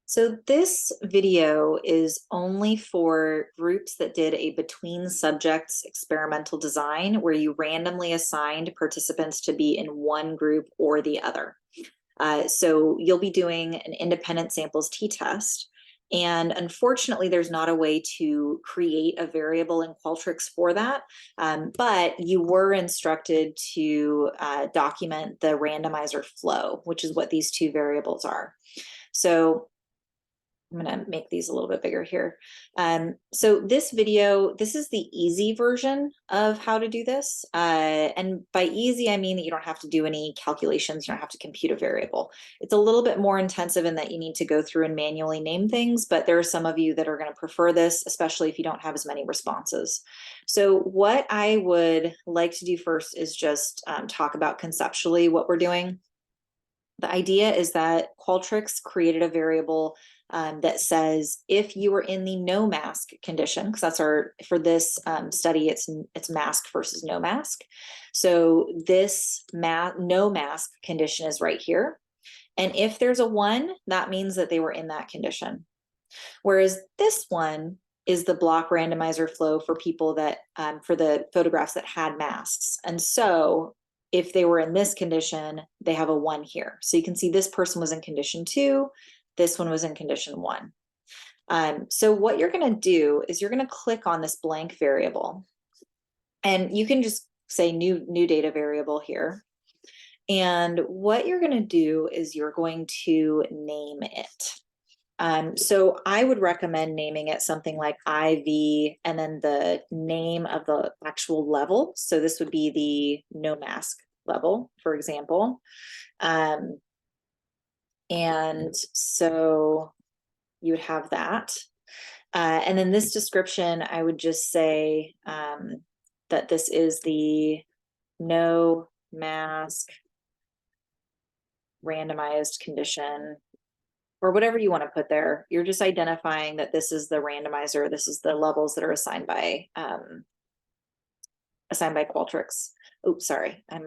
So this video is only for groups that did a between subjects experimental design where you randomly assigned participants to be in one group or the other. So you'll be doing an independent samples t-test. And unfortunately, there's not a way to create a variable in Qualtrics for that, but you were instructed to document the randomizer flow, which is what these two variables are. So I'm going to make these a little bit bigger here. So this video, this is the easy version of how to do this. And by easy, I mean that you don't have to do any calculations. You don't have to compute a variable. It's a little bit more intensive in that you need to go through and manually name things, but there are some of you that are going to prefer this, especially if you don't have as many responses. So what I would like to do first is just talk about conceptually what we're doing. The idea is that Qualtrics created a variable that says if you were in the no mask condition, because that's for this study, it's mask versus no mask. So this no mask condition is right here. And if there's a 1, that means that they were in that condition. Whereas this one is the block randomizer flow for people that, for the photographs that had masks. And so if they were in this condition, they have a 1 here. So you can see this person was in condition 2, this one was in condition 1. So what you're going to do is you're going to click on this blank variable, and you can just say new data variable here. And what you're going to do is you're going to name it. So I would recommend naming it something like IV and then the name of the actual level. So this would be the no mask level, for example. And so you would have that. And then this description, I would just say that this is the no mask randomized condition, or whatever you want to put there. You're just identifying that this is the randomizer. This is the levels that are assigned by Qualtrics. Oops, sorry. Let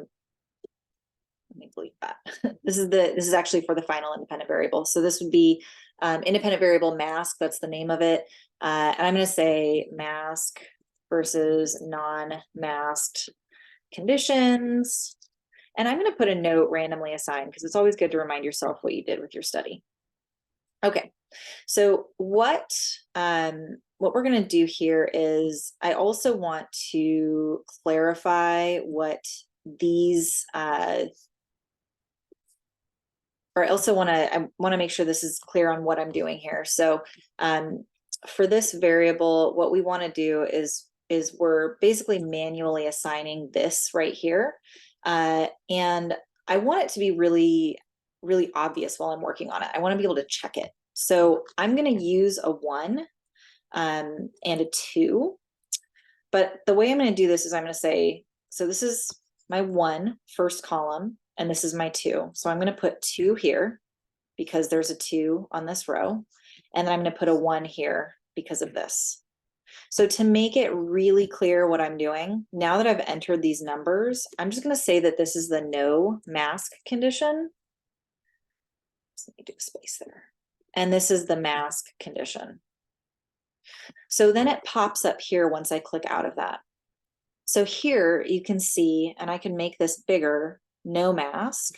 me delete that. This is actually for the final independent variable. So this would be independent variable mask. That's the name of it. And I'm going to say mask versus non-masked conditions. And I'm going to put a note randomly assigned because it's always good to remind yourself what you did with your study. Okay, so what we're going to do here is I also want to clarify what these or I also want to make sure this is clear on what I'm doing here. So for this variable, what we want to do is we're basically manually assigning this right here, and I want it to be really obvious while I'm working on it. I want to be able to check it. So I'm going to use a 1 and a 2. But the way I'm going to do this is I'm going to say, so this is my 1 first column, and this is my 2. So I'm going to put 2 here because there's a 2 on this row. And then I'm going to put a 1 here because of this. So to make it really clear what I'm doing, now that I've entered these numbers, I'm just going to say that this is the no mask condition. Let me do a space there. And this is the mask condition. So then it pops up here once I click out of that. So here you can see, and I can make this bigger, no mask,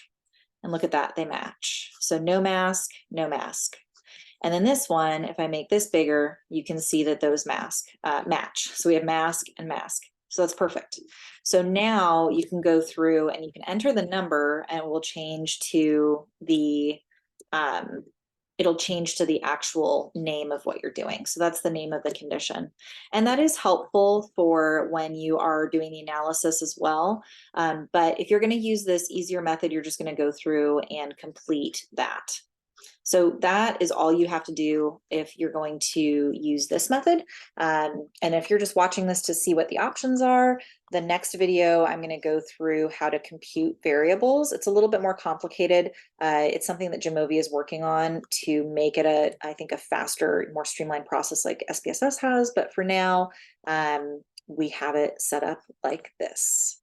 and look at that, they match. So no mask, no mask. And then this one, if I make this bigger, you can see that those match. So we have mask and mask. So that's perfect. So now you can go through and you can enter the number, and it will change to the it'll change to the actual name of what you're doing. So that's the name of the condition. And that is helpful for when you are doing the analysis as well. But if you're going to use this easier method, you're just going to go through and complete that. So that is all you have to do if you're going to use this method. And if you're just watching this to see what the options are, the next video, I'm going to go through how to compute variables. It's a little bit more complicated. It's something that Jamovi is working on to make it I think a faster, more streamlined process like SPSS has. But for now, we have it set up like this.